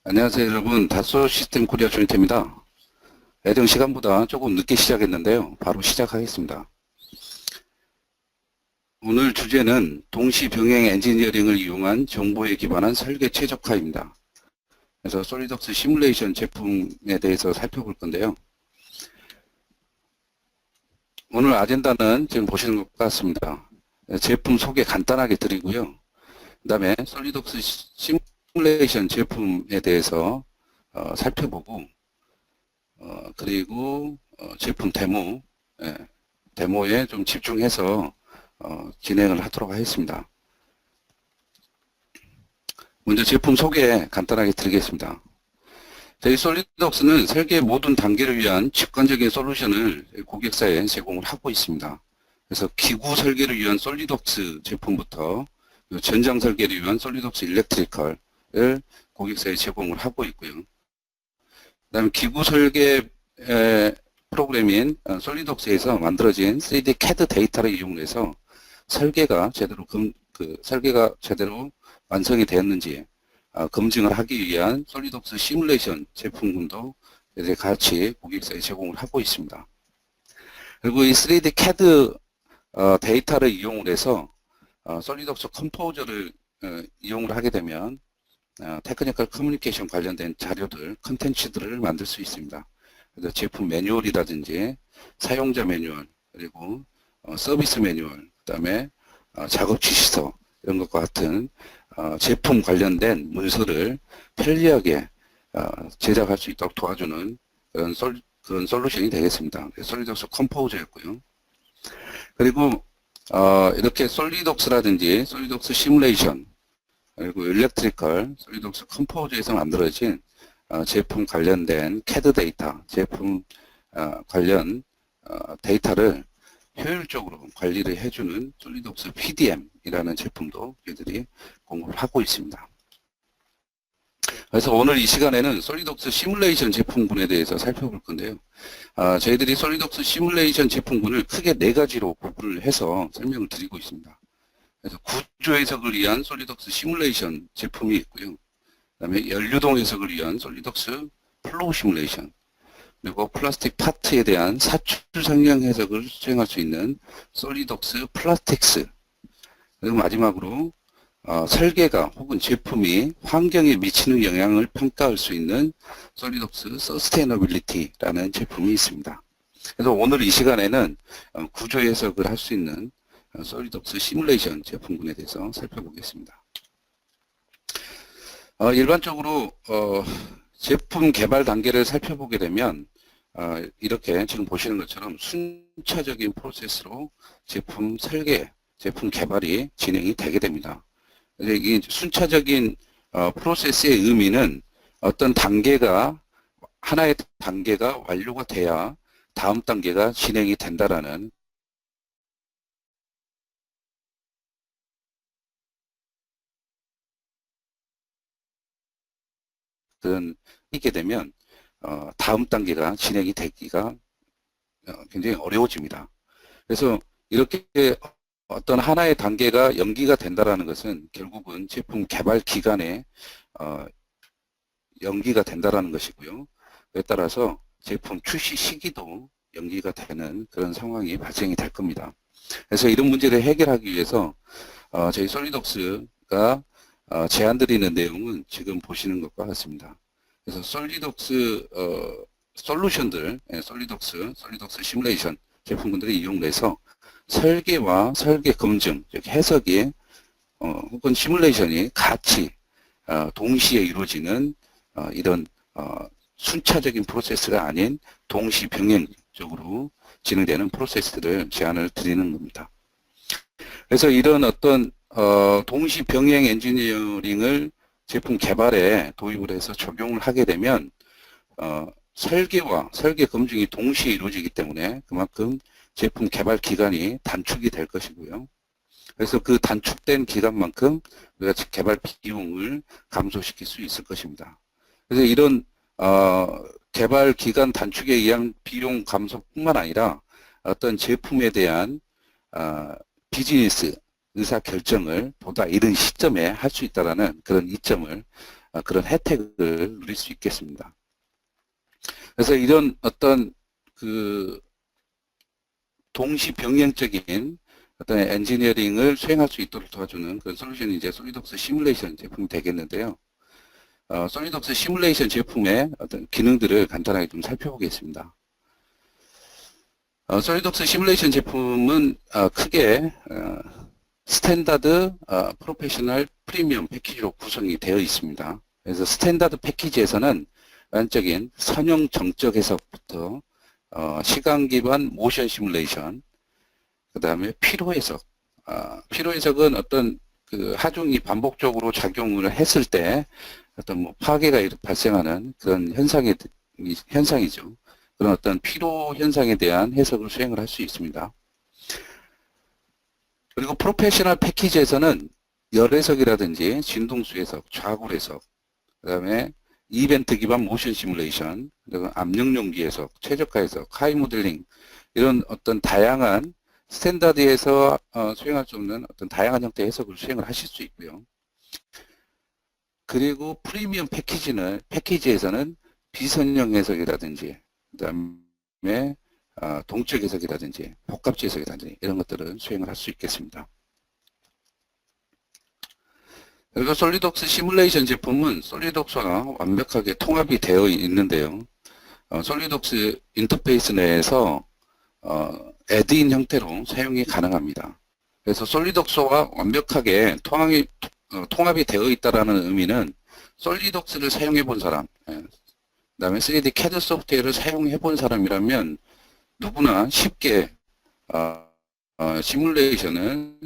안녕하세요, 여러분. 다소 시스템 코리아 조인태입니다. 예정 시간보다 조금 늦게 시작했는데요. 바로 시작하겠습니다. 오늘 주제는 동시병행 엔지니어링을 이용한 정보에 기반한 설계 최적화입니다. 그래서 솔리덕스 시뮬레이션 제품에 대해서 살펴볼 건데요. 오늘 아젠다는 지금 보시는 것 같습니다. 제품 소개 간단하게 드리고요. 그 다음에 솔리덕스 시뮬레이션 제품에 대해서 살펴보고 그리고 제품 데모, 데모에 좀 집중해서 진행을 하도록 하겠습니다. 먼저 제품 소개 간단하게 드리겠습니다. 저희 솔리덕스는 설계의 모든 단계를 위한 직관적인 솔루션을 고객사에 제공을 하고 있습니다. 그래서 기구 설계를 위한 솔리덕스 제품부터 전장 설계를 위한 솔리덕스 일렉트리컬을 고객사에 제공을 하고 있고요. 그 다음에 기구 설계 프로그램인 솔리덕스에서 만들어진 3D CAD 데이터를 이용해서 설계가 제대로 완성이 되었는지 검증을 하기 위한 솔리덕스 시뮬레이션 제품군도 이제 같이 고객사에 제공을 하고 있습니다. 그리고 이 3D CAD 데이터를 이용을 해서 솔리덕스 컴포저를 이용을 하게 되면 테크니컬 커뮤니케이션 관련된 자료들, 컨텐츠들을 만들 수 있습니다. 그래서 제품 매뉴얼이라든지 사용자 매뉴얼, 그리고 서비스 매뉴얼, 그 다음에 작업 지시서 이런 것과 같은 제품 관련된 문서를 편리하게 제작할 수 있도록 도와주는 그런 솔루션이 되겠습니다. 솔리덕스 컴포저였고요. 그리고 이렇게 솔리덕스라든지 솔리덕스 시뮬레이션, 그리고 일렉트리컬, 솔리덕스 컴포저에서 만들어진 제품 관련된 CAD 데이터, 제품 관련 데이터를 효율적으로 관리를 해주는 솔리덕스 PDM이라는 제품도 저희들이 공급을 하고 있습니다. 그래서 오늘 이 시간에는 솔리덕스 시뮬레이션 제품군에 대해서 살펴볼 건데요. 저희들이 솔리덕스 시뮬레이션 제품군을 크게 4가지로 구분을 해서 설명을 드리고 있습니다. 그래서 구조 해석을 위한 솔리덕스 시뮬레이션 제품이 있고요. 그 다음에 연료동 해석을 위한 솔리덕스 플로우 시뮬레이션, 그리고 플라스틱 파트에 대한 사출 상량 해석을 수행할 수 있는 솔리덕스 플라스틱스, 그리고 마지막으로 설계가 혹은 제품이 환경에 미치는 영향을 평가할 수 있는 솔리덕스 서스테이너빌리티라는 제품이 있습니다. 그래서 오늘 이 시간에는 구조 해석을 할 수 있는 솔리덕스 시뮬레이션 제품군에 대해서 살펴보겠습니다. 일반적으로 제품 개발 단계를 살펴보게 되면 이렇게 지금 보시는 것처럼 순차적인 프로세스로 제품 설계, 제품 개발이 진행이 되게 됩니다. 이 순차적인 프로세스의 의미는 어떤 단계가, 하나의 단계가 완료가 돼야 다음 단계가 진행이 된다라는 그런 있게 되면 다음 단계가 진행이 되기가 굉장히 어려워집니다. 그래서 이렇게 어떤 하나의 단계가 연기가 된다는 것은 결국은 제품 개발 기간에 연기가 된다는 것이고요. 그에 따라서 제품 출시 시기도 연기가 되는 그런 상황이 발생이 될 겁니다. 그래서 이런 문제를 해결하기 위해서 저희 솔리덕스가 제안드리는 내용은 지금 보시는 것과 같습니다. 그래서 솔리덕스 솔루션들, 솔리덕스 시뮬레이션 제품군들을 이용해서 설계와 설계 검증, 즉 해석이 혹은 시뮬레이션이 같이 동시에 이루어지는 이런 순차적인 프로세스가 아닌 동시 병행적으로 진행되는 프로세스를 제안을 드리는 겁니다. 그래서 이런 어떤 동시 병행 엔지니어링을 제품 개발에 도입을 해서 적용을 하게 되면 설계와 설계 검증이 동시에 이루어지기 때문에 그만큼 제품 개발 기간이 단축이 될 것이고요. 그래서 그 단축된 기간만큼 우리가 개발 비용을 감소시킬 수 있을 것입니다. 그래서 이런 개발 기간 단축에 의한 비용 감소뿐만 아니라 어떤 제품에 대한 비즈니스 의사결정을 보다 이른 시점에 할 수 있다는 그런 이점을 그런 혜택을 누릴 수 있겠습니다. 그래서 이런 어떤 그 동시 병행적인 어떤 엔지니어링을 수행할 수 있도록 도와주는 그런 솔루션이 이제 솔리독스 시뮬레이션 제품이 되겠는데요. 솔리독스 시뮬레이션 제품의 어떤 기능들을 간단하게 좀 살펴보겠습니다. 솔리독스 시뮬레이션 제품은 크게 스탠다드, 프로페셔널, 프리미엄 패키지로 구성이 되어 있습니다. 그래서 스탠다드 패키지에서는 일반적인 선형 정적 해석부터 시간 기반 모션 시뮬레이션, 그 다음에 피로 해석. 피로 해석은 어떤 그 하중이 반복적으로 작용을 했을 때 어떤 뭐 파괴가 발생하는 그런 현상이죠. 그런 어떤 피로 현상에 대한 해석을 수행을 할 수 있습니다. 그리고 프로페셔널 패키지에서는 열 해석이라든지 진동수 해석, 좌굴 해석, 그 다음에 이벤트 기반 모션 시뮬레이션, 그리고 압력 용기 해석, 최적화 해석, 하이 모델링, 이런 어떤 다양한 스탠다드에서 수행할 수 없는 어떤 다양한 형태의 해석을 수행을 하실 수 있고요. 그리고 프리미엄 패키지에서는 비선형 해석이라든지, 그 다음에 동적 해석이라든지, 복합지 해석이라든지, 이런 것들을 수행을 할 수 있겠습니다. 그리고 솔리독스 시뮬레이션 제품은 솔리독스와 완벽하게 통합이 되어 있는데요. 솔리독스 인터페이스 내에서 애드인 형태로 사용이 가능합니다. 그래서 솔리독스와 완벽하게 통합이 되어 있다는 의미는 솔리독스를 사용해 본 사람, 그 다음에 3D CAD 소프트웨어를 사용해 본 사람이라면 누구나 쉽게 시뮬레이션을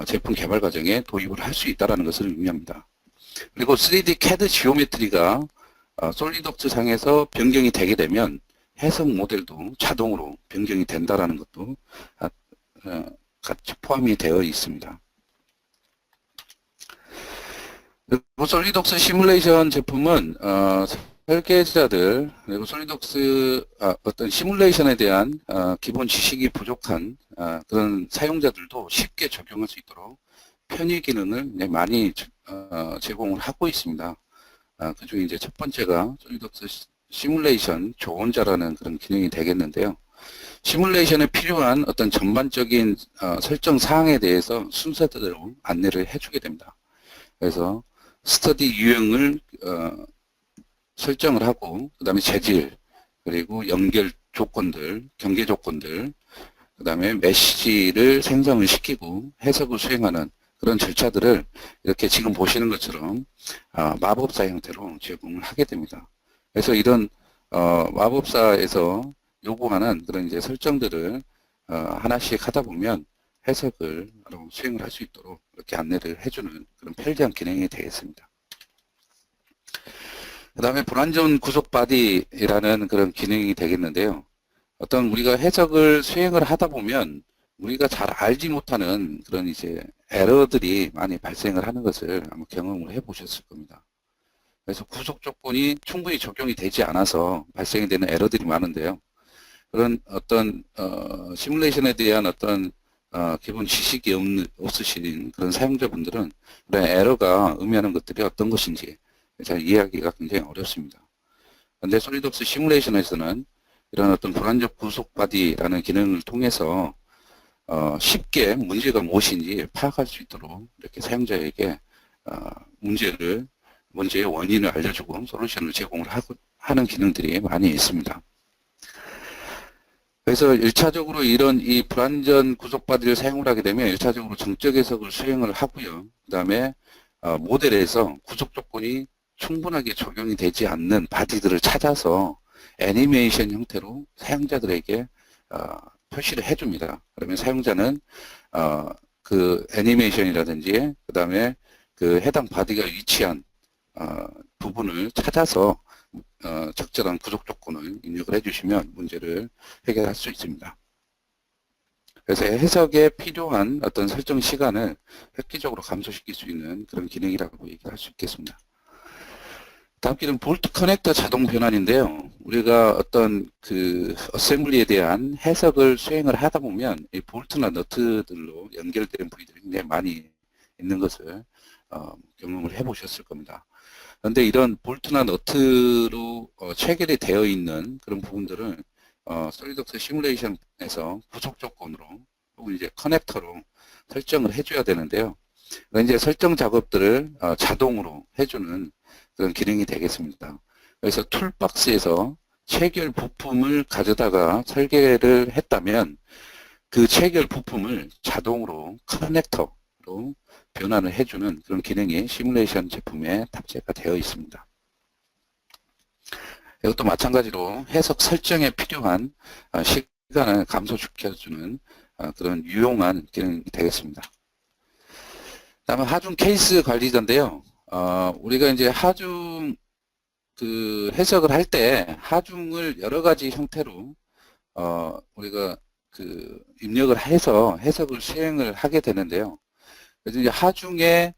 제품 개발 과정에 도입을 할 수 있다는 것을 의미합니다. 그리고 3D CAD 지오메트리가 솔리독스 상에서 변경이 되게 되면 해석 모델도 자동으로 변경이 된다는 것도 같이 포함이 되어 있습니다. 그리고 솔리독스 시뮬레이션 제품은 설계자들, 그리고 솔리독스 어떤 시뮬레이션에 대한 기본 지식이 부족한 그런 사용자들도 쉽게 적용할 수 있도록 편의 기능을 많이 제공을 하고 있습니다. 그중에 이제 첫 번째가 솔리독스 시뮬레이션 조언자라는 그런 기능이 되겠는데요. 시뮬레이션에 필요한 어떤 전반적인 설정 사항에 대해서 순서대로 안내를 해주게 됩니다. 그래서 스터디 유형을 설정을 하고, 그 다음에 재질, 그리고 연결 조건들, 경계 조건들, 그 다음에 메시지를 생성을 시키고 해석을 수행하는 그런 절차들을 이렇게 지금 보시는 것처럼 마법사 형태로 제공을 하게 됩니다. 그래서 이런 마법사에서 요구하는 그런 이제 설정들을 하나씩 하다 보면 해석을 수행을 할 수 있도록 이렇게 안내를 해주는 그런 편리한 기능이 되겠습니다. 그 다음에 불완전 구속 바디라는 그런 기능이 되겠는데요. 어떤 우리가 해석을 수행을 하다 보면 우리가 잘 알지 못하는 그런 이제 에러들이 많이 발생을 하는 것을 아마 경험을 해 보셨을 겁니다. 그래서 구속 조건이 충분히 적용이 되지 않아서 발생이 되는 에러들이 많은데요. 그런 어떤 시뮬레이션에 대한 어떤 기본 지식이 없으신 그런 사용자분들은 그런 에러가 의미하는 것들이 어떤 것인지 잘 이해하기가 굉장히 어렵습니다. 그런데 솔리독스 시뮬레이션에서는 이런 어떤 불완전 구속 바디라는 기능을 통해서 쉽게 문제가 무엇인지 파악할 수 있도록 이렇게 사용자에게 문제의 원인을 알려주고 솔루션을 제공을 하는 기능들이 많이 있습니다. 그래서 1차적으로 이런 이 불완전 구속 바디를 사용을 하게 되면 1차적으로 정적 해석을 수행을 하고요. 그 다음에 모델에서 구속 조건이 충분하게 적용이 되지 않는 바디들을 찾아서 애니메이션 형태로 사용자들에게 표시를 해줍니다. 그러면 사용자는 그 애니메이션이라든지 그 다음에 그 해당 바디가 위치한 부분을 찾아서 적절한 구속 조건을 입력을 해주시면 문제를 해결할 수 있습니다. 그래서 해석에 필요한 어떤 설정 시간을 획기적으로 감소시킬 수 있는 그런 기능이라고 얘기할 수 있겠습니다. 다음 기능은 볼트 커넥터 자동 변환인데요. 우리가 어떤 그 어셈블리에 대한 해석을 수행을 하다 보면 이 볼트나 너트들로 연결된 부위들이 굉장히 많이 있는 것을 경험을 해보셨을 겁니다. 그런데 이런 볼트나 너트로 체결이 되어 있는 그런 부분들을 솔리드웍스 시뮬레이션에서 구속 조건으로 혹은 이제 커넥터로 설정을 해줘야 되는데요. 이제 설정 작업들을 자동으로 해주는 그런 기능이 되겠습니다. 그래서 툴박스에서 체결 부품을 가져다가 설계를 했다면 그 체결 부품을 자동으로 커넥터로 변환을 해주는 그런 기능이 시뮬레이션 제품에 탑재가 되어 있습니다. 이것도 마찬가지로 해석 설정에 필요한 시간을 감소시켜주는 그런 유용한 기능이 되겠습니다. 다음에 하중 케이스 관리자인데요. 우리가 이제 하중 그 해석을 할 때 하중을 여러 가지 형태로 우리가 그 입력을 해서 해석을 수행을 하게 되는데요. 그래서 이제 하중의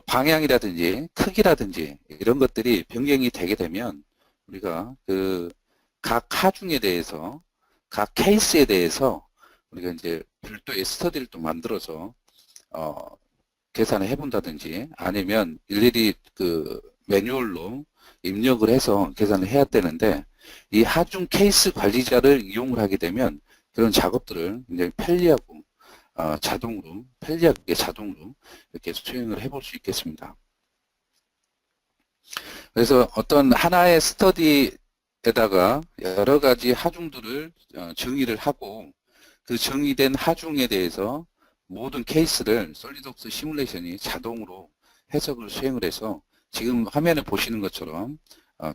방향이라든지 크기라든지 이런 것들이 변경이 되게 되면 우리가 그 각 하중에 대해서 각 케이스에 대해서 우리가 이제 별도의 스터디를 또 만들어서 계산을 해본다든지 아니면 일일이 그 매뉴얼로 입력을 해서 계산을 해야 되는데 이 하중 케이스 관리자를 이용을 하게 되면 그런 작업들을 굉장히 편리하고 편리하게 자동으로 이렇게 수행을 해볼 수 있겠습니다. 그래서 어떤 하나의 스터디에다가 여러 가지 하중들을 정의를 하고 그 정의된 하중에 대해서 모든 케이스를 솔리드웍스 시뮬레이션이 자동으로 해석을 수행을 해서 지금 화면에 보시는 것처럼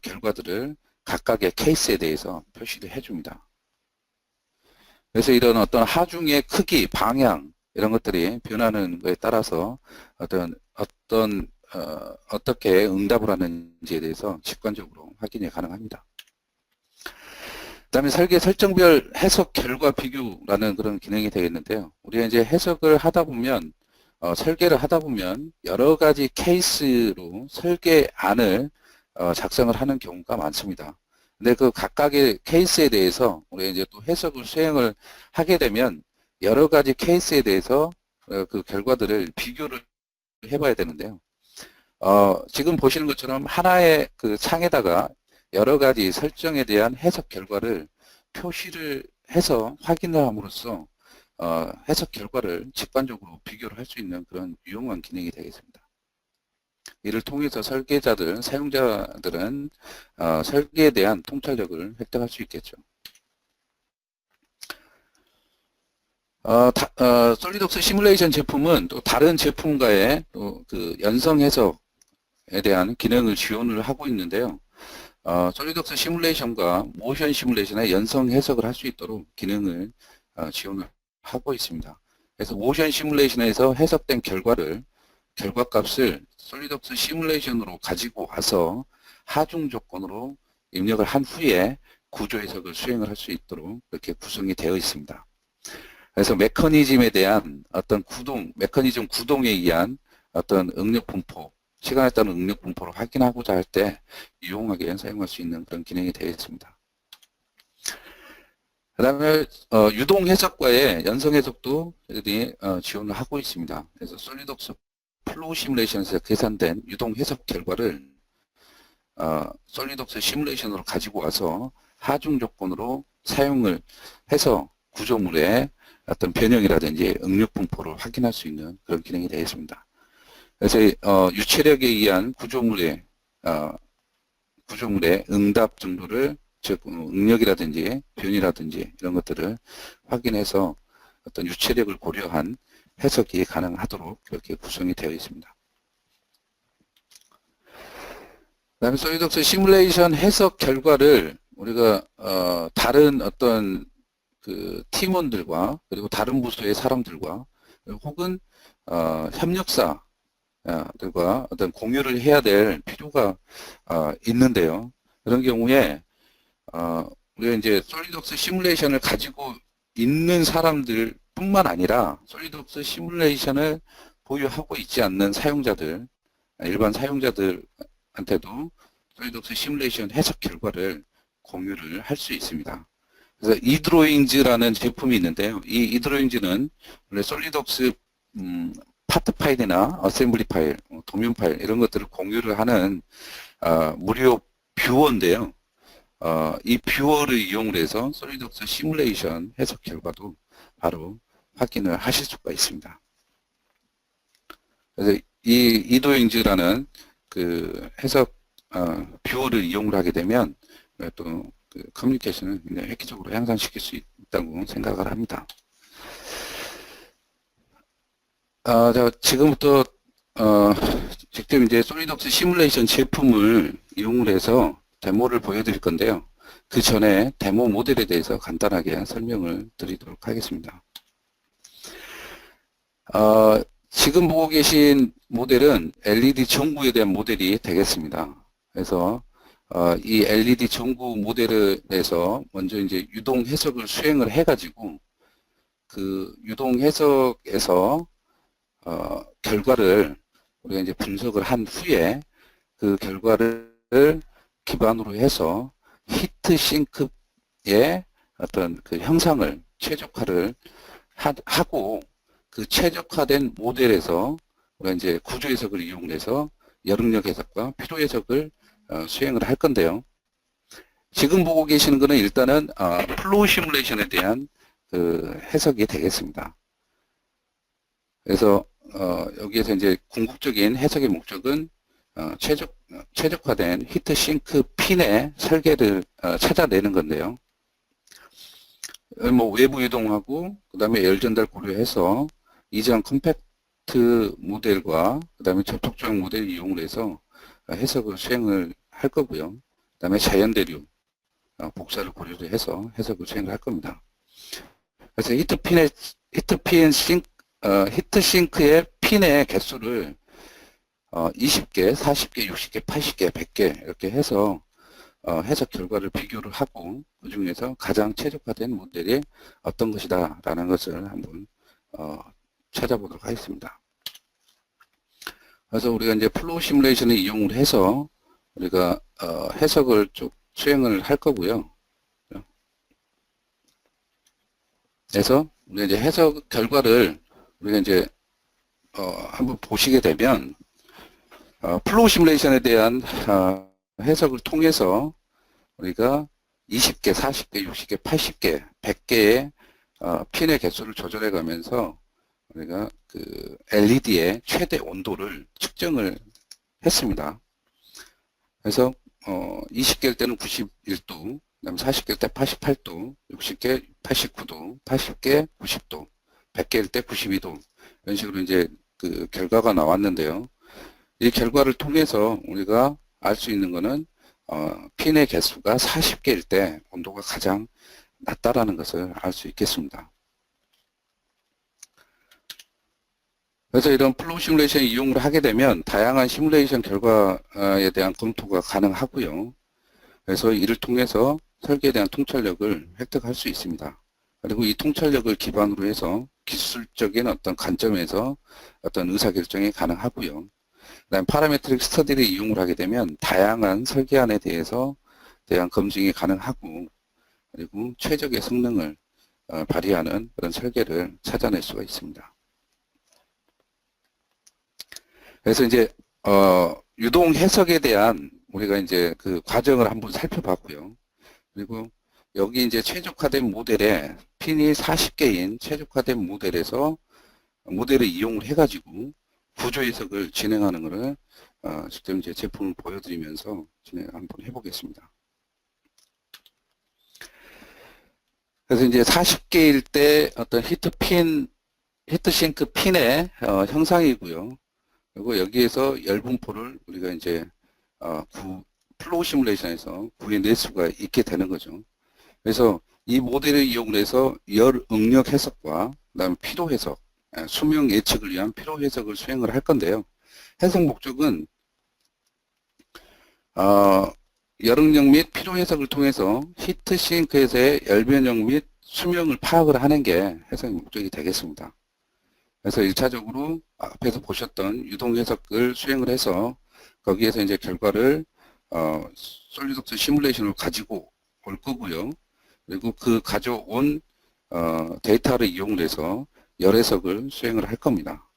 결과들을 각각의 케이스에 대해서 표시를 해줍니다. 그래서 이런 어떤 하중의 크기, 방향 이런 것들이 변하는 것에 따라서 어떻게 응답을 하는지에 대해서 직관적으로 확인이 가능합니다. 그 다음에 설계 설정별 해석 결과 비교라는 그런 기능이 되겠는데요. 우리가 이제 해석을 하다 보면 설계를 하다 보면 여러 가지 케이스로 설계안을 작성을 하는 경우가 많습니다. 근데 그 각각의 케이스에 대해서 우리가 이제 또 해석을 수행을 하게 되면 여러 가지 케이스에 대해서 그 결과들을 비교를 해봐야 되는데요. 지금 보시는 것처럼 하나의 그 창에다가 여러 가지 설정에 대한 해석 결과를 표시를 해서 확인을 함으로써 해석 결과를 직관적으로 비교를 할 수 있는 그런 유용한 기능이 되겠습니다. 이를 통해서 설계자들, 사용자들은 설계에 대한 통찰력을 획득할 수 있겠죠. 솔리드웍스 시뮬레이션 제품은 또 다른 제품과의 또 그 연성 해석에 대한 기능을 지원을 하고 있는데요. 솔리드웍스 시뮬레이션과 모션 시뮬레이션의 연성 해석을 할 수 있도록 기능을 지원을 하고 있습니다. 그래서 모션 시뮬레이션에서 해석된 결과값을 솔리드웍스 시뮬레이션으로 가지고 와서 하중 조건으로 입력을 한 후에 구조 해석을 수행을 할 수 있도록 이렇게 구성이 되어 있습니다. 그래서 메커니즘에 대한 어떤 메커니즘 구동에 의한 어떤 응력 분포, 시간에 따른 응력 분포를 확인하고자 할 때 유용하게 사용할 수 있는 그런 기능이 되어 있습니다. 그 다음에 유동 해석과의 연성 해석도 저희들이 지원을 하고 있습니다. 그래서 솔리드웍스 플로우 시뮬레이션에서 계산된 유동 해석 결과를 솔리드웍스 시뮬레이션으로 가지고 와서 하중 조건으로 사용을 해서 구조물의 어떤 변형이라든지 응력 분포를 확인할 수 있는 그런 기능이 되겠습니다. 그래서 유체력에 의한 구조물의 응답 정도를 즉 응력이라든지 변이라든지 이런 것들을 확인해서 어떤 유체력을 고려한 해석이 가능하도록 그렇게 구성이 되어 있습니다. 그 다음에 솔리드웍스 시뮬레이션 해석 결과를 우리가 다른 어떤 그 팀원들과 그리고 다른 부서의 사람들과 혹은 협력사들과 어떤 공유를 해야 될 필요가 있는데요. 그런 경우에 우리가 이제 솔리드웍스 시뮬레이션을 가지고 있는 사람들 뿐만 아니라 솔리드웍스 시뮬레이션을 보유하고 있지 않는 사용자들, 일반 사용자들한테도 솔리드웍스 시뮬레이션 해석 결과를 공유를 할 수 있습니다. 그래서 이드로잉즈라는 제품이 있는데요. 이 이드로잉즈는 원래 솔리드웍스 파트 파일이나 어셈블리 파일, 도면 파일 이런 것들을 공유를 하는 무료 뷰어인데요. 이 뷰어를 이용을 해서 솔리드웍스 시뮬레이션 해석 결과도 바로 확인을 하실 수가 있습니다. 그래서 이 이도행즈라는 그 해석 뷰어를 이용을 하게 되면 또 그 커뮤니케이션을 굉장히 획기적으로 향상시킬 수 있다고 생각을 합니다. 자, 지금부터 직접 이제 솔리드웍스 시뮬레이션 제품을 이용을 해서 데모를 보여드릴 건데요. 그 전에 데모 모델에 대해서 간단하게 설명을 드리도록 하겠습니다. 지금 보고 계신 모델은 LED 전구에 대한 모델이 되겠습니다. 그래서 이 LED 전구 모델에서 먼저 이제 유동 해석을 수행을 해가지고 그 유동 해석에서 결과를 우리가 이제 분석을 한 후에 그 결과를 기반으로 해서 히트 싱크의 어떤 그 형상을 최적화를 하고 그 최적화된 모델에서 우리가 이제 구조 해석을 이용해서 여능력 해석과 필요 해석을 수행을 할 건데요. 지금 보고 계시는 것은 일단은 플로우 시뮬레이션에 대한 그 해석이 되겠습니다. 그래서 여기에서 이제 궁극적인 해석의 목적은 최적화된 히트 싱크 핀의 설계를 찾아내는 건데요. 뭐 외부 이동하고 그 다음에 열 전달 고려해서 이전 컴팩트 모델과 그 다음에 접촉조형 모델을 이용을 해서 해석을 수행을 할 거고요. 그 다음에 자연대류 복사를 고려를 해서 해석을 수행을 할 겁니다. 그래서 히트 싱크의 핀의 개수를 20개, 40개, 60개, 80개, 100개 이렇게 해서 해석 결과를 비교를 하고 그 중에서 가장 최적화된 모델이 어떤 것이다 라는 것을 한번 찾아보도록 하겠습니다. 그래서 우리가 이제 플로우 시뮬레이션을 이용을 해서 우리가 해석을 좀 수행을 할 거고요. 그래서 우리가 이제 해석 결과를 우리가 이제 한번 보시게 되면 플로우 시뮬레이션에 대한 해석을 통해서 우리가 20개, 40개, 60개, 80개, 100개의 핀의 개수를 조절해 가면서 우리가 그 LED의 최대 온도를 측정을 했습니다. 그래서 20개일 때는 91도, 그다음 40개일 때 88도, 60개 89도, 80개 90도, 100개일 때 92도 이런 식으로 이제 그 결과가 나왔는데요. 이 결과를 통해서 우리가 알 수 있는 것은 핀의 개수가 40개일 때 온도가 가장 낮다라는 것을 알 수 있겠습니다. 그래서 이런 플로우 시뮬레이션 이용을 하게 되면 다양한 시뮬레이션 결과에 대한 검토가 가능하고요. 그래서 이를 통해서 설계에 대한 통찰력을 획득할 수 있습니다. 그리고 이 통찰력을 기반으로 해서 기술적인 어떤 관점에서 어떤 의사결정이 가능하고요. 그다음 파라메트릭 스터디를 이용을 하게 되면 다양한 설계안에 대한 검증이 가능하고 그리고 최적의 성능을 발휘하는 그런 설계를 찾아낼 수가 있습니다. 그래서 이제 유동 해석에 대한 우리가 이제 그 과정을 한번 살펴봤고요. 그리고 여기 이제 최적화된 모델에 핀이 40개인 최적화된 모델에서 모델을 이용을 해가지고 구조 해석을 진행하는 것을 직접 이제 제품을 보여드리면서 진행 한번 해보겠습니다. 그래서 이제 40개일 때 어떤 히트 싱크 핀의 형상이고요. 그리고 여기에서 열 분포를 우리가 이제 플로우 시뮬레이션에서 구해낼 수가 있게 되는 거죠. 그래서 이 모델을 이용해서 열 응력 해석과 그다음 필요 해석, 수명 예측을 위한 필요 해석을 수행을 할 건데요. 해석 목적은 열 응력 및 필요 해석을 통해서 히트 싱크에서의 열 변형 및 수명을 파악을 하는 게 해석의 목적이 되겠습니다. 그래서 1차적으로 앞에서 보셨던 유동 해석을 수행을 해서 거기에서 이제 결과를 솔리드웍스 시뮬레이션을 가지고 올 거고요. 그리고 그 가져온 데이터를 이용해서 열 해석을 수행을 할 겁니다.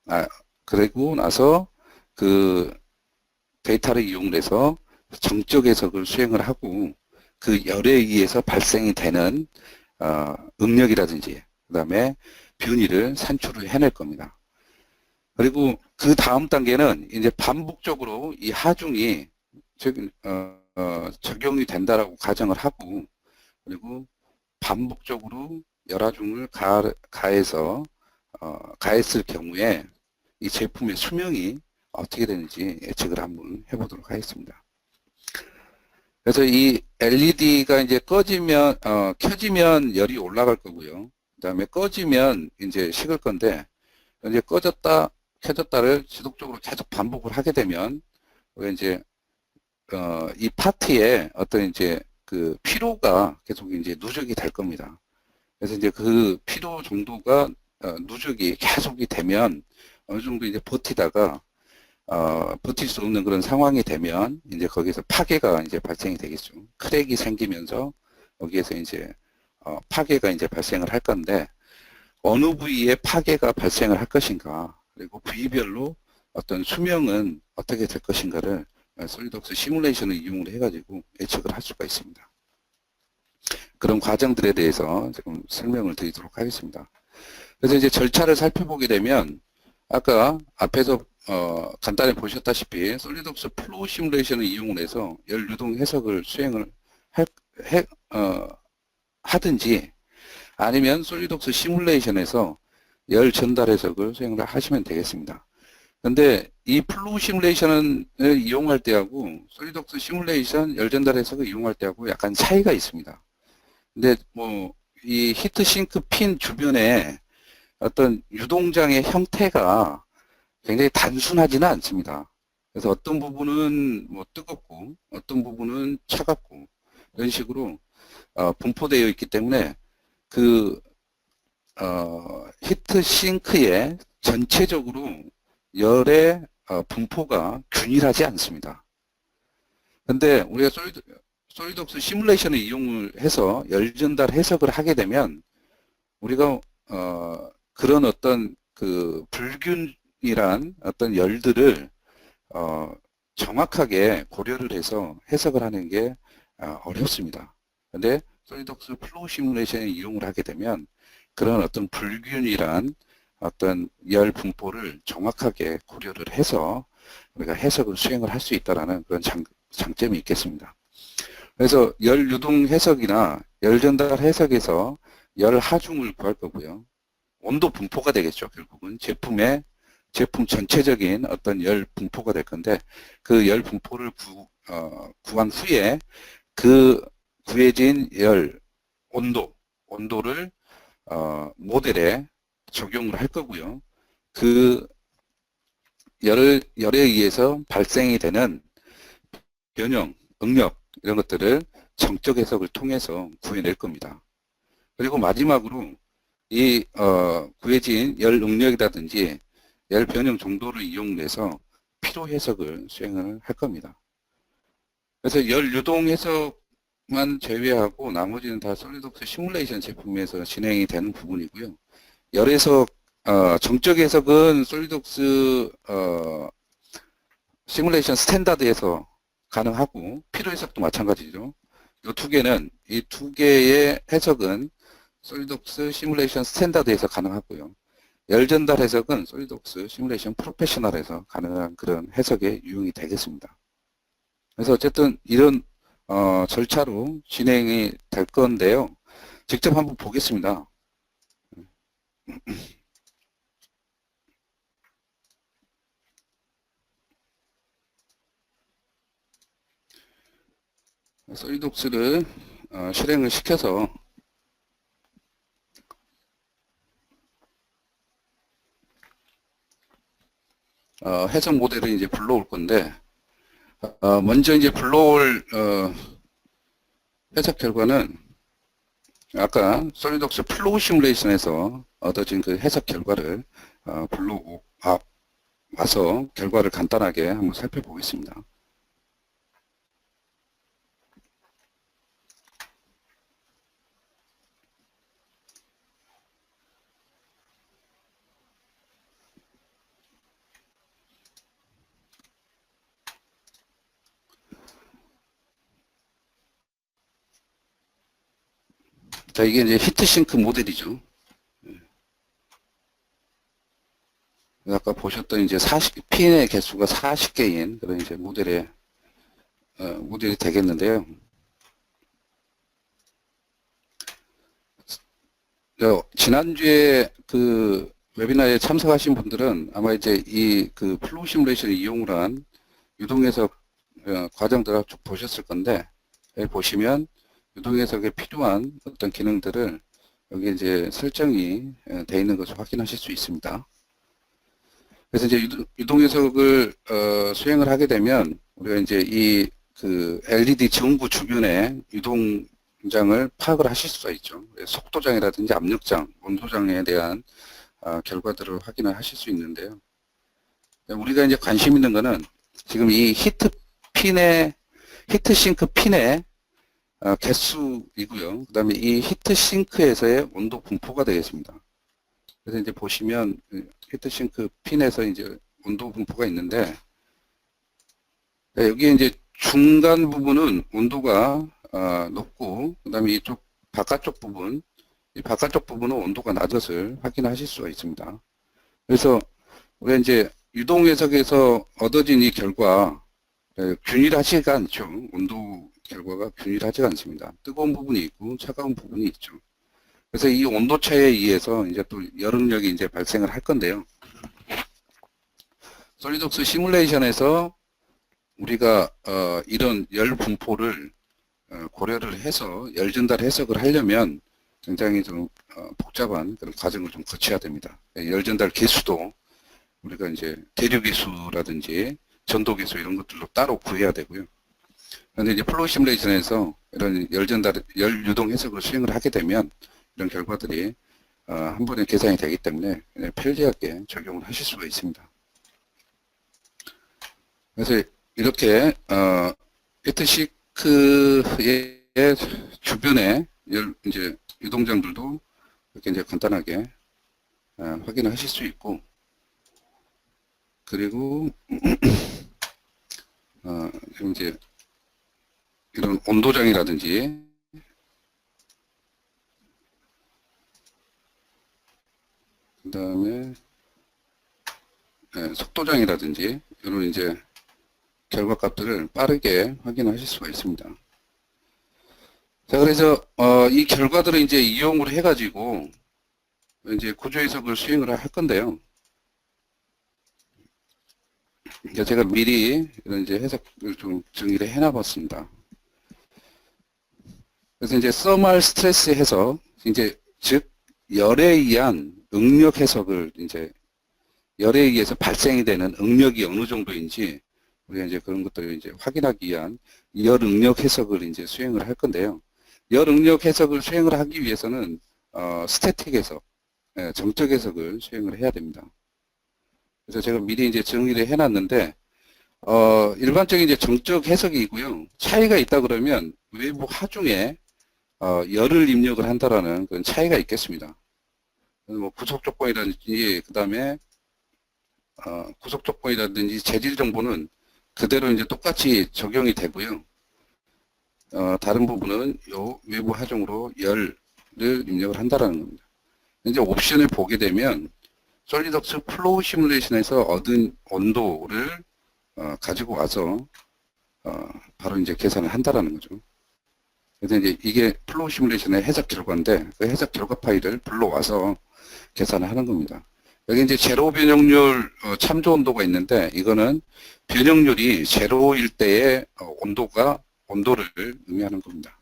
아, 그리고 나서 그 데이터를 이용해서 정적 해석을 수행을 하고 그 열에 의해서 발생이 되는 응력이라든지 그다음에 변이를 산출을 해낼 겁니다. 그리고 그 다음 단계는 이제 반복적으로 이 하중이 적용이 된다라고 가정을 하고 그리고 반복적으로 열하중을 가해서 가했을 경우에 이 제품의 수명이 어떻게 되는지 예측을 한번 해보도록 하겠습니다. 그래서 이 LED가 이제 켜지면 열이 올라갈 거고요. 그 다음에 꺼지면 이제 식을 건데, 이제 꺼졌다, 켜졌다를 지속적으로 계속 반복을 하게 되면, 이제, 이 파트에 어떤 이제 그 피로가 계속 이제 누적이 될 겁니다. 그래서 이제 그 피로 정도가 누적이 계속이 되면 어느 정도 이제 버티다가 버틸 수 없는 그런 상황이 되면 이제 거기서 파괴가 이제 발생이 되겠죠. 크랙이 생기면서 여기에서 이제 파괴가 이제 발생을 할 건데 어느 부위에 파괴가 발생을 할 것인가 그리고 부위별로 어떤 수명은 어떻게 될 것인가를 솔리드웍스 시뮬레이션을 이용을 해가지고 예측을 할 수가 있습니다. 그런 과정들에 대해서 지금 설명을 드리도록 하겠습니다. 그래서 이제 절차를 살펴보게 되면 아까 앞에서 간단히 보셨다시피 솔리드웍스 플로우 시뮬레이션을 이용을 해서 열 유동 해석을 수행을 해, 하든지 아니면 솔리드웍스 시뮬레이션에서 열 전달 해석을 수행을 하시면 되겠습니다. 근데 이 플로우 시뮬레이션을 이용할 때하고 솔리드웍스 시뮬레이션 열 전달 해석을 이용할 때하고 약간 차이가 있습니다. 근데 뭐 이 히트 싱크 핀 주변에 어떤 유동장의 형태가 굉장히 단순하지는 않습니다. 그래서 어떤 부분은 뭐 뜨겁고 어떤 부분은 차갑고 이런 식으로 분포되어 있기 때문에 그 히트 싱크의 전체적으로 열의 분포가 균일하지 않습니다. 근데 우리가 솔리드웍스 시뮬레이션을 이용을 해서 열 전달 해석을 하게 되면 우리가 그런 어떤 그 불균이란 어떤 열들을 정확하게 고려를 해서 해석을 하는 게 어렵습니다. 근데 솔리드웍스 플로우 시뮬레이션을 이용을 하게 되면 그런 어떤 불균이란 어떤 열 분포를 정확하게 고려를 해서 우리가 해석을 수행을 할 수 있다는 그런 장점이 있겠습니다. 그래서 열 유동 해석이나 열 전달 해석에서 열 하중을 구할 거고요. 온도 분포가 되겠죠. 결국은 제품 전체적인 어떤 열 분포가 될 건데 그 열 분포를 구한 후에 그 구해진 열 온도를 모델에 적용을 할 거고요. 그 열에 의해서 발생이 되는 변형, 응력 이런 것들을 정적 해석을 통해서 구해낼 겁니다. 그리고 마지막으로 이 구해진 열 응력이라든지 열 변형 정도를 이용해서 피로 해석을 수행을 할 겁니다. 그래서 열 유동 해석만 제외하고 나머지는 다 솔리드웍스 시뮬레이션 제품에서 진행이 되는 부분이고요. 열 해석 정적 해석은 솔리드웍스 시뮬레이션 스탠다드에서 가능하고 피로 해석도 마찬가지죠. 이 두 개의 해석은 솔리드웍스 시뮬레이션 스탠다드에서 가능하고요. 열 전달 해석은 솔리드웍스 시뮬레이션 프로페셔널에서 가능한 그런 해석에 유용이 되겠습니다. 그래서 어쨌든 이런 절차로 진행이 될 건데요. 직접 한번 보겠습니다. 솔리드웍스를 실행을 시켜서 해석 모델을 이제 불러올 건데 먼저 이제 불러올 해석 결과는 아까 솔리드웍스 플로우 시뮬레이션에서 얻어진 그 해석 결과를 불러오고 와서 결과를 간단하게 한번 살펴보겠습니다. 자, 이게 이제 히트싱크 모델이죠. 아까 보셨던 이제 핀의 개수가 40개인 그런 이제 모델이 되겠는데요. 지난주에 그 웨비나에 참석하신 분들은 아마 이제 이 그 플로우 시뮬레이션을 이용을 한 유동해석 과정들을 쭉 보셨을 건데, 여기 보시면 유동해석에 필요한 어떤 기능들을 여기 이제 설정이 되어 있는 것을 확인하실 수 있습니다. 그래서 이제 유동해석을 수행을 하게 되면 우리가 이제 이 그 LED 전구 주변에 유동장을 파악을 하실 수가 있죠. 속도장이라든지 압력장, 온도장에 대한 결과들을 확인을 하실 수 있는데요. 우리가 이제 관심 있는 거는 지금 이 히트싱크 핀의 개수이고요. 그 다음에 이 히트싱크에서의 온도 분포가 되겠습니다. 그래서 이제 보시면 히트싱크 핀에서 이제 온도 분포가 있는데, 여기 이제 중간 부분은 온도가 높고, 그 다음에 이쪽 바깥쪽 부분, 이 바깥쪽 부분은 온도가 낮은 것을 확인하실 수가 있습니다. 그래서 우리가 이제 유동해석에서 얻어진 이 결과 균일하지가 않죠. 온도 결과가 균일하지가 않습니다. 뜨거운 부분이 있고 차가운 부분이 있죠. 그래서 이 온도차에 의해서 이제 또 열응력이 이제 발생을 할 건데요. 솔리독스 시뮬레이션에서 우리가 이런 열 분포를 고려를 해서 열 전달 해석을 하려면 굉장히 좀 복잡한 그런 과정을 좀 거쳐야 됩니다. 열 전달 개수도 우리가 이제 대류 개수라든지 전도 개수 이런 것들도 따로 구해야 되고요. 그런데 이제 플로우 시뮬레이션에서 이런 열 전달, 열 유동 해석을 수행을 하게 되면 이런 결과들이 한 번에 계산이 되기 때문에 편리하게 적용을 하실 수가 있습니다. 그래서 이렇게 히트시크의 주변에 이제 유동장들도 이렇게 이제 간단하게 확인하실 수 있고, 그리고 이제 이런 온도장이라든지 그 다음에 속도장이라든지 이런 이제 결과값들을 빠르게 확인하실 수가 있습니다. 자, 그래서 이 결과들을 이제 이용을 해가지고 이제 구조 해석을 수행을 할 건데요. 제가 미리 이런 이제 해석을 좀 정리를 해놔봤습니다. 그래서 이제 서멀 스트레스 해석, 이제 즉 열에 의한 응력 해석을 이제 열에 의해서 발생이 되는 응력이 어느 정도인지 우리가 이제 그런 것들을 이제 확인하기 위한 열 응력 해석을 이제 수행을 할 건데요. 열 응력 해석을 수행을 하기 위해서는 스태틱 해석, 정적 해석을 수행을 해야 됩니다. 그래서 제가 미리 이제 정리를 해놨는데 일반적인 이제 정적 해석이고요. 차이가 있다 그러면 외부 하중에 열을 입력을 한다라는 그런 차이가 있겠습니다. 뭐 구속 조건이라든지 그 다음에 구속 조건이라든지 재질 정보는 그대로 이제 똑같이 적용이 되고요. 다른 부분은 요 외부 하중으로 열을 입력을 한다라는 겁니다. 이제 옵션을 보게 되면 솔리덕스 플로우 시뮬레이션에서 얻은 온도를 가지고 와서 바로 이제 계산을 한다라는 거죠. 그래서 이제 이게 플로우 시뮬레이션의 해석 결과인데 그 해석 결과 파일을 불러와서 계산을 하는 겁니다. 여기 이제 제로 변형률 참조 온도가 있는데 이거는 변형률이 제로일 때의 온도를 의미하는 겁니다.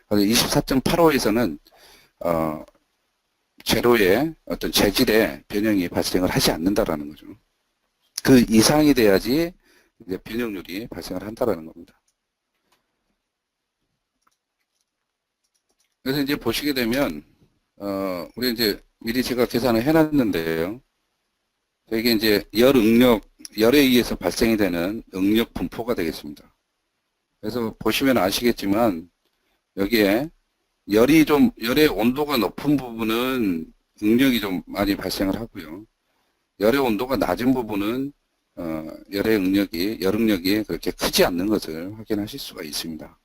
24.85에서는 제로의 어떤 재질의 변형이 발생을 하지 않는다라는 거죠. 그 이상이 돼야지 이제 변형률이 발생을 한다라는 겁니다. 그래서 이제 보시게 되면 우리 이제 미리 제가 계산을 해놨는데요. 이게 이제 열에 의해서 발생이 되는 응력 분포가 되겠습니다. 그래서 보시면 아시겠지만 여기에 열의 온도가 높은 부분은 응력이 좀 많이 발생을 하고요. 열의 온도가 낮은 부분은 열의 열응력이 그렇게 크지 않는 것을 확인하실 수가 있습니다.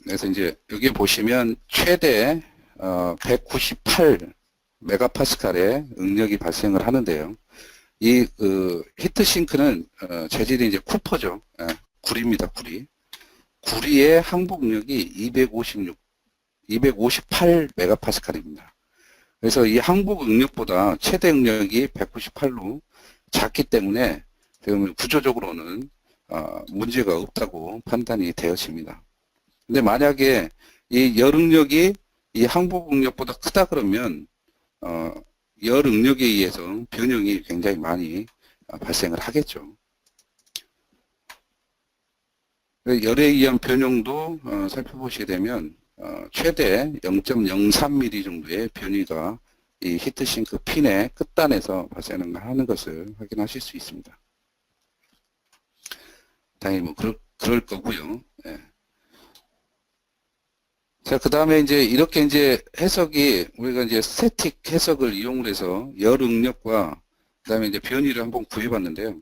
그래서 이제 여기 보시면 최대 198 메가파스칼의 응력이 발생을 하는데요. 이 히트싱크는 재질이 이제 쿠퍼죠. 구리입니다. 구리. 구리의 항복 응력이 258 메가파스칼입니다. 그래서 이 항복 응력보다 최대 응력이 198로 작기 때문에 지금 구조적으로는 문제가 없다고 판단이 되어집니다. 근데 만약에 이 열 응력이 이 항복 응력보다 크다 그러면 열 응력에 의해서 변형이 굉장히 많이 발생을 하겠죠. 열에 의한 변형도 살펴보시게 되면 최대 0.03mm 정도의 변이가 이 히트싱크 핀의 끝단에서 발생하는 것을 확인하실 수 있습니다. 당연히 뭐 그럴 거고요. 예. 자, 그 다음에 이제 이렇게 이제 해석이 우리가 이제 스태틱 해석을 이용을 해서 열 응력과 그 다음에 이제 변이를 한번 구해봤는데요.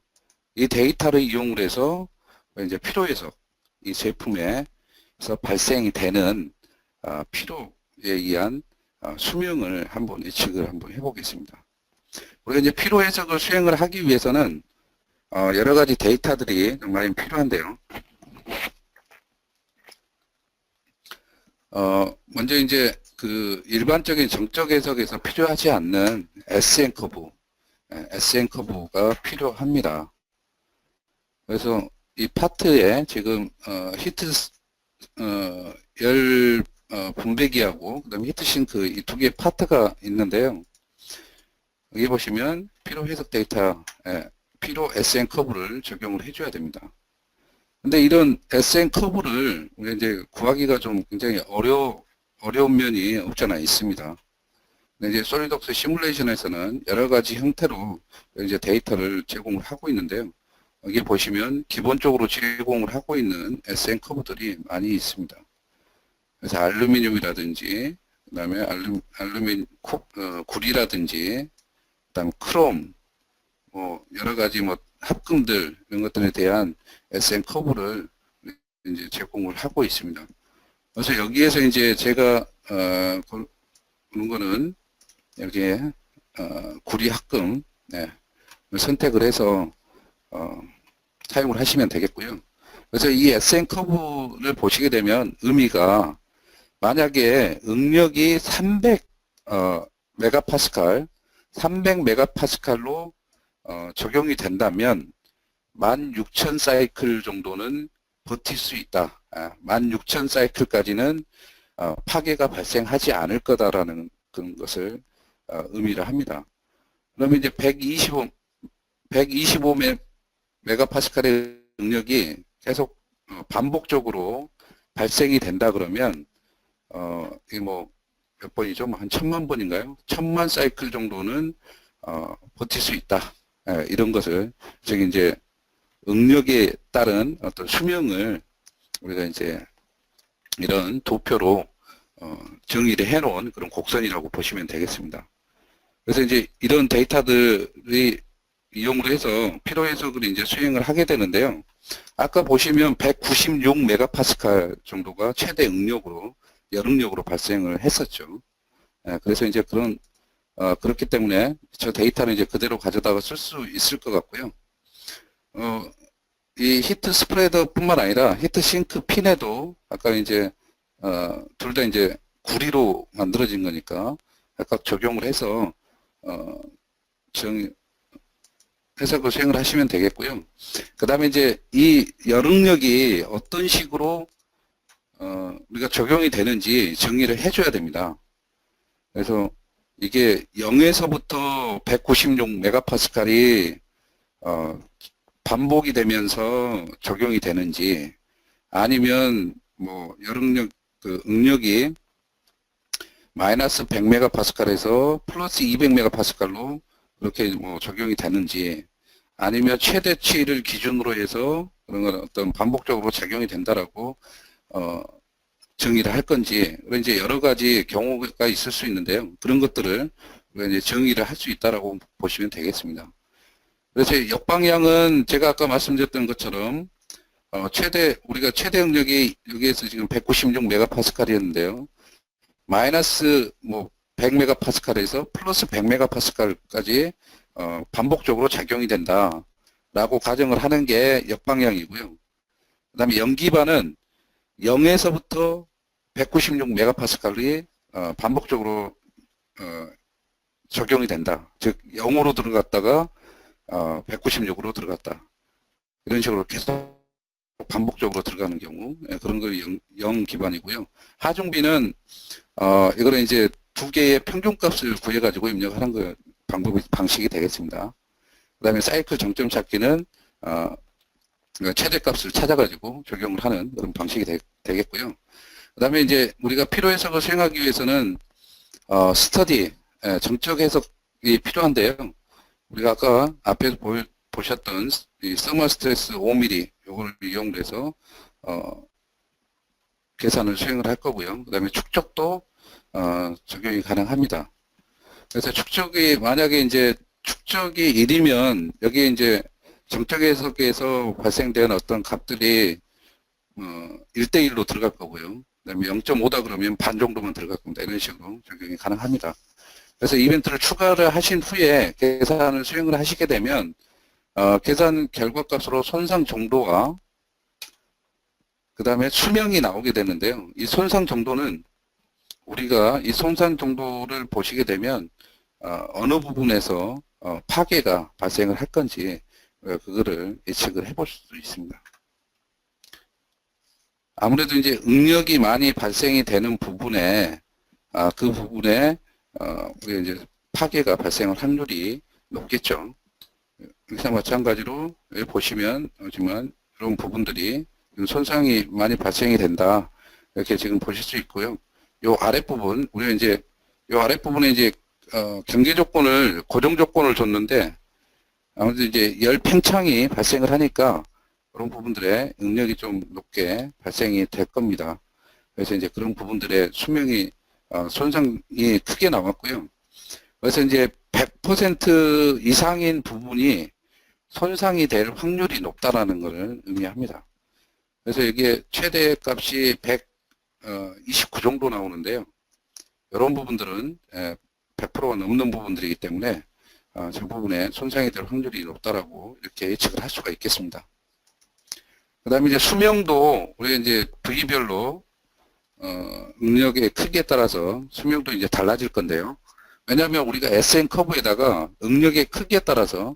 이 데이터를 이용을 해서 이제 필요 해석, 이 제품에서 발생이 되는 필요에 의한 수명을 한번 예측을 한번 해보겠습니다. 우리가 이제 필요 해석을 수행을 하기 위해서는 여러 가지 데이터들이 많이 필요한데요. 먼저 이제 그 일반적인 정적 해석에서 필요하지 않는 SN 커브가 필요합니다. 그래서 이 파트에 지금 히트 열 분배기하고 그다음에 히트싱크 이 두 개의 파트가 있는데요. 여기 보시면 필요 해석 데이터 필요 SN 커브를 적용을 해줘야 됩니다. 근데 이런 SN 커브를 우리가 이제 구하기가 좀 굉장히 어려운 면이 없잖아 있습니다. 근데 이제 솔리덕스 시뮬레이션에서는 여러 가지 형태로 이제 데이터를 제공을 하고 있는데요. 여기 보시면 기본적으로 제공을 하고 있는 SN 커브들이 많이 있습니다. 그래서 알루미늄이라든지, 그 다음에 구리라든지, 그 다음 크롬, 뭐 여러 가지 뭐 합금들 이런 것들에 대한 SN 커브를 이제 제공을 하고 있습니다. 그래서 여기에서 이제 제가 보는 거는 여기에 구리 합금 선택을 해서 사용을 하시면 되겠고요. 그래서 이 SN 커브를 보시게 되면 의미가 만약에 응력이 300 메가파스칼, 300 메가파스칼로 적용이 된다면 16,000 사이클 정도는 버틸 수 있다. 16,000 사이클까지는 파괴가 발생하지 않을 거다라는 그런 것을 의미를 합니다. 그러면 이제 125 메가파스칼의 응력이 계속 반복적으로 발생이 된다 그러면 이게 뭐 몇 번이죠? 한 1000만 번인가요? 1000만 사이클 정도는 버틸 수 있다. 이런 것을 저기 이제 응력에 따른 어떤 수명을 우리가 이제 이런 도표로 정의를 해놓은 그런 곡선이라고 보시면 되겠습니다. 그래서 이제 이런 데이터들이 이용을 해서 필요 해석을 이제 수행을 하게 되는데요. 아까 보시면 196 메가파스칼 정도가 최대 응력으로 열응력으로 발생을 했었죠. 그래서 이제 그렇기 때문에 저 데이터는 이제 그대로 가져다가 쓸 수 있을 것 같고요. 이 히트 스프레더뿐만 아니라 히트 싱크 핀에도 아까 이제 둘 다 이제 구리로 만들어진 거니까 각각 적용을 해서 해석을 수행을 하시면 되겠고요. 그 다음에 이제 이 열응력이 어떤 식으로 우리가 적용이 되는지 정의를 해줘야 됩니다. 그래서 이게 0에서부터 196 메가파스칼이 반복이 되면서 적용이 되는지 아니면 뭐 열응력 그 응력이 마이너스 100 메가파스칼에서 플러스 200 메가파스칼로 그렇게 뭐 적용이 되는지 아니면 최대치를 기준으로 해서 그런 건 어떤 반복적으로 적용이 된다라고 정의를 할 건지 이제 여러 가지 경우가 있을 수 있는데요. 그런 것들을 이제 정의를 할 수 있다라고 보시면 되겠습니다. 그래서 역방향은 제가 아까 말씀드렸던 것처럼 우리가 최대 응력이 여기에서 지금 196메가파스칼이었는데요. 마이너스 뭐 100메가파스칼에서 플러스 100메가파스칼까지 반복적으로 작용이 된다라고 가정을 하는 게 역방향이고요. 그 다음에 연기반은 0에서부터 196메가파스칼이 반복적으로 적용이 된다. 즉 0으로 들어갔다가 196으로 들어갔다. 이런 식으로 계속 반복적으로 들어가는 경우 그런 거 0 기반이고요. 하중비는 이거는 이제 두 개의 평균값을 구해가지고 입력하는 거 방식이 되겠습니다. 그 다음에 사이클 정점 찾기는 최대값을 찾아가지고 적용을 하는 그런 방식이 되겠고요. 그 다음에 이제 우리가 필요 해석을 수행하기 위해서는 스터디, 정적 해석이 필요한데요. 우리가 아까 앞에서 보셨던 이 서머 스트레스 5mm 요걸 이용해서 계산을 수행을 할 거고요. 그 다음에 축적도 적용이 가능합니다. 그래서 축적이 만약에 이제 축적이 1이면 여기에 이제 정적 해석에서 발생된 어떤 값들이 1대1로 들어갈 거고요. 그 다음에 0.5다 그러면 반 정도만 들어갈 겁니다. 이런 식으로 적용이 가능합니다. 그래서 이벤트를 추가를 하신 후에 계산을 수행을 하시게 되면 계산 결과값으로 손상 정도와 그 다음에 수명이 나오게 되는데요. 이 손상 정도는 우리가 이 손상 정도를 보시게 되면 어느 부분에서 파괴가 발생을 할 건지 그거를 예측을 해볼 수 있습니다. 아무래도 이제 응력이 많이 발생이 되는 부분에 그 부분에 우리가 이제 파괴가 발생할 확률이 높겠죠. 여기서 마찬가지로 여기 보시면 지금 이런 부분들이 손상이 많이 발생이 된다 이렇게 지금 보실 수 있고요. 요 아랫부분 우리가 이제 요 아랫부분에 이제 경계 조건을 고정 조건을 줬는데 아무래도 이제 열 팽창이 발생을 하니까 그런 부분들의 응력이 좀 높게 발생이 될 겁니다. 그래서 이제 그런 부분들의 수명이 손상이 크게 나왔고요. 그래서 이제 100% 이상인 부분이 손상이 될 확률이 높다라는 것을 의미합니다. 그래서 이게 최대 값이 129 정도 나오는데요. 이런 부분들은 100%가 넘는 부분들이기 때문에 저 부분에 손상이 될 확률이 높다라고 이렇게 예측을 할 수가 있겠습니다. 그 다음에 이제 수명도 우리가 이제 부위별로 응력의 크기에 따라서 수명도 이제 달라질 건데요. 왜냐하면 우리가 SN 커브에다가 응력의 크기에 따라서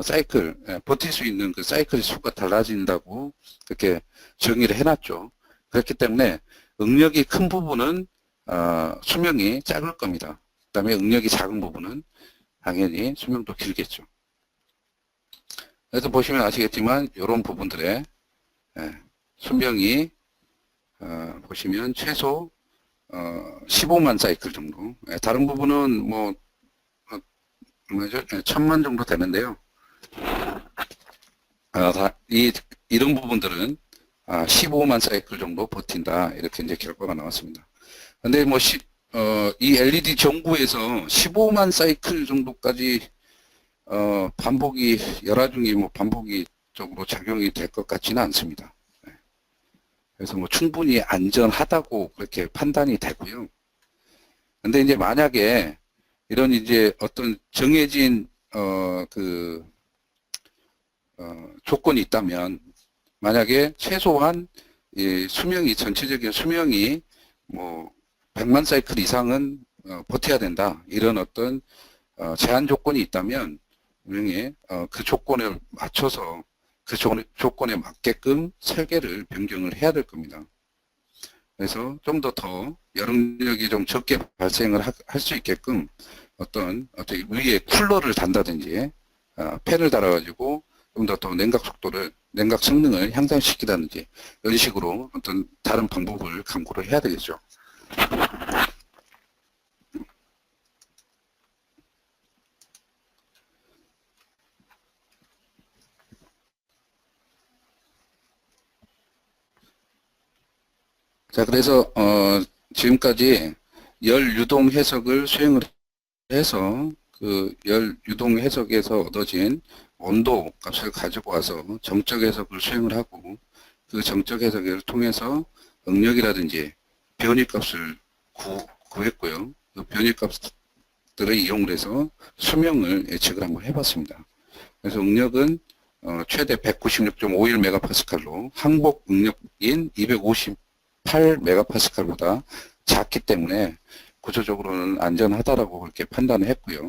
사이클, 버틸 수 있는 그 사이클 수가 달라진다고 그렇게 정의를 해놨죠. 그렇기 때문에 응력이 큰 부분은 수명이 작을 겁니다. 그 다음에 응력이 작은 부분은 당연히 수명도 길겠죠. 그래서 보시면 아시겠지만 이런 부분들의 수명이 보시면 최소 15만 사이클 정도. 다른 부분은 뭐 뭐죠? 1000만 정도 되는데요. 이런 부분들은 15만 사이클 정도 버틴다. 이렇게 이제 결과가 나왔습니다. 근데 뭐 이 LED 전구에서 15만 사이클 정도까지 반복이 열화중이 뭐 반복이 적으로 작용이 될 것 같지는 않습니다. 그래서 뭐 충분히 안전하다고 그렇게 판단이 되고요. 근데 이제 만약에 이런 이제 어떤 정해진 조건이 있다면 만약에 최소한 이 수명이 전체적인 수명이 뭐 100만 사이클 이상은 버텨야 된다 이런 어떤 제한 조건이 있다면 분명히 그 조건에 맞춰서 그 조건에 맞게끔 설계를 변경을 해야 될 겁니다. 그래서 좀 더 열응력이 좀 적게 발생을 할 수 있게끔 어떤 위에 쿨러를 단다든지 팬을 달아가지고 좀 더 냉각 성능을 향상시키다든지 이런 식으로 어떤 다른 방법을 강구를 해야 되겠죠. 자, 그래서 지금까지 열 유동 해석을 수행을 해서 그 열 유동 해석에서 얻어진 온도 값을 가지고 와서 정적 해석을 수행을 하고 그 정적 해석을 통해서 응력이라든지 변이 값을 구했고요. 그 변이 값들을 이용을 해서 수명을 예측을 한번 해봤습니다. 그래서 응력은 최대 196.51메가파스칼로 항복 응력인 258메가파스칼보다 작기 때문에 구조적으로는 안전하다라고 그렇게 판단을 했고요.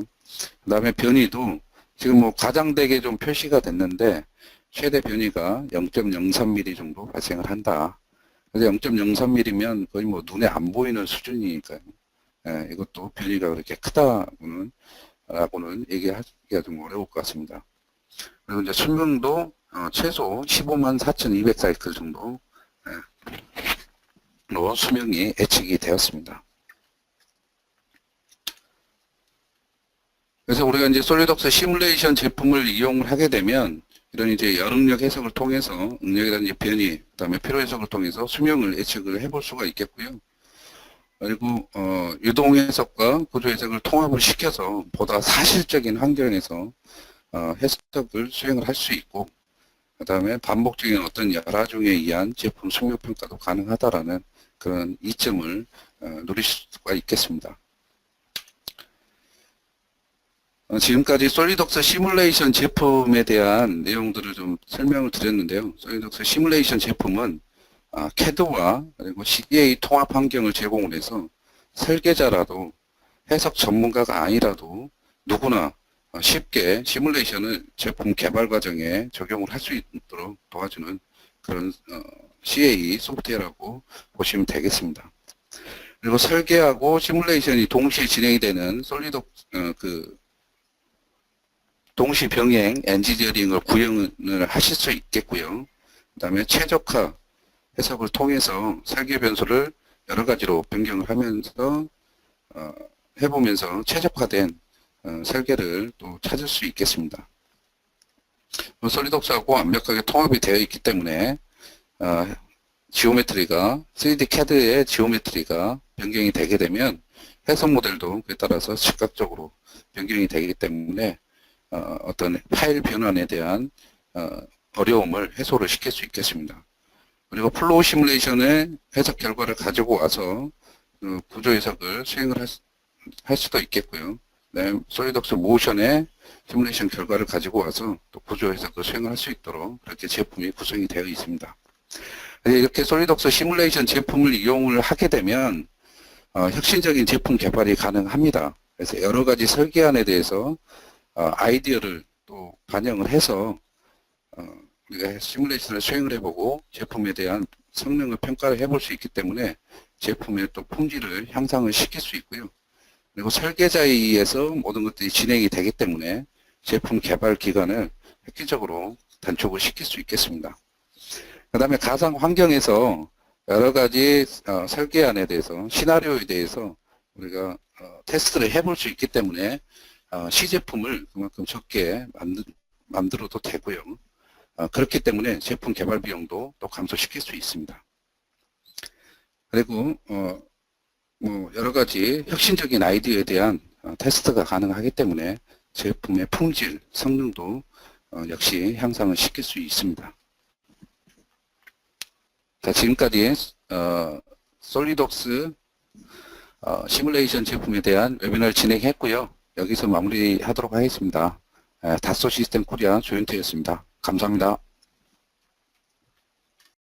그 다음에 변이도 지금 뭐 가장되게 좀 표시가 됐는데 최대 변이가 0.03mm 정도 발생을 한다. 그래서 0.03mm면 거의 뭐 눈에 안 보이는 수준이니까요. 예, 이것도 변이가 그렇게 크다고는 얘기하기가 좀 어려울 것 같습니다. 그리고 이제 수명도 최소 154,200사이클 정도 로 수명이 예측이 되었습니다. 그래서 우리가 이제 솔리덕스 시뮬레이션 제품을 이용을 하게 되면 이런 이제 열응력 해석을 통해서 응력이라든지 변이, 그 다음에 필요 해석을 통해서 수명을 예측을 해볼 수가 있겠고요. 그리고 유동 해석과 구조 해석을 통합을 시켜서 보다 사실적인 환경에서 해석을 수행을 할 수 있고, 그 다음에 반복적인 어떤 열화중에 의한 제품 수명 평가도 가능하다라는 그런 이점을 누릴 수가 있겠습니다. 지금까지 솔리덕스 시뮬레이션 제품에 대한 내용들을 좀 설명을 드렸는데요. 솔리덕스 시뮬레이션 제품은 CAD와 그리고 CAD 통합 환경을 제공을 해서 설계자라도 해석 전문가가 아니라도 누구나 쉽게 시뮬레이션을 제품 개발 과정에 적용을 할 수 있도록 도와주는 그런 CAD 소프트웨어라고 보시면 되겠습니다. 그리고 설계하고 시뮬레이션이 동시에 진행이 되는 동시 병행 엔지니어링을 구현을 하실 수 있겠고요. 그 다음에 최적화 해석을 통해서 설계 변수를 여러 가지로 변경을 하면서 해보면서 최적화된 설계를 또 찾을 수 있겠습니다. 솔리덕스하고 완벽하게 통합이 되어 있기 때문에 지오메트리가 3D CAD의 지오메트리가 변경이 되게 되면 해석 모델도 그에 따라서 즉각적으로 변경이 되기 때문에 어떤 파일 변환에 대한 어려움을 해소를 시킬 수 있겠습니다. 그리고 플로우 시뮬레이션의 해석 결과를 가지고 와서 구조 해석을 수행을 할 수도 있겠고요. 네, 솔리덕스 모션의 시뮬레이션 결과를 가지고 와서 또 구조 해석을 수행을 할 수 있도록 그렇게 제품이 구성이 되어 있습니다. 이렇게 솔리덕스 시뮬레이션 제품을 이용을 하게 되면 혁신적인 제품 개발이 가능합니다. 그래서 여러 가지 설계안에 대해서 아이디어를 또 반영을 해서 우리가 시뮬레이션을 수행을 해보고 제품에 대한 성능을 평가를 해볼 수 있기 때문에 제품의 또 품질을 향상을 시킬 수 있고요. 그리고 설계자에 의해서 모든 것들이 진행이 되기 때문에 제품 개발 기간을 획기적으로 단축을 시킬 수 있겠습니다. 그 다음에 가상 환경에서 여러 가지 설계안에 대해서 시나리오에 대해서 우리가 테스트를 해볼 수 있기 때문에 시제품을 그만큼 적게 만들어도 되고요. 그렇기 때문에 제품 개발 비용도 또 감소시킬 수 있습니다. 그리고 뭐 여러 가지 혁신적인 아이디어에 대한 테스트가 가능하기 때문에 제품의 품질, 성능도 역시 향상을 시킬 수 있습니다. 자, 지금까지 솔리덕스 시뮬레이션 제품에 대한 웨비나를 진행했고요. 여기서 마무리하도록 하겠습니다. 다소 시스템 코리아 조윤태였습니다. 감사합니다.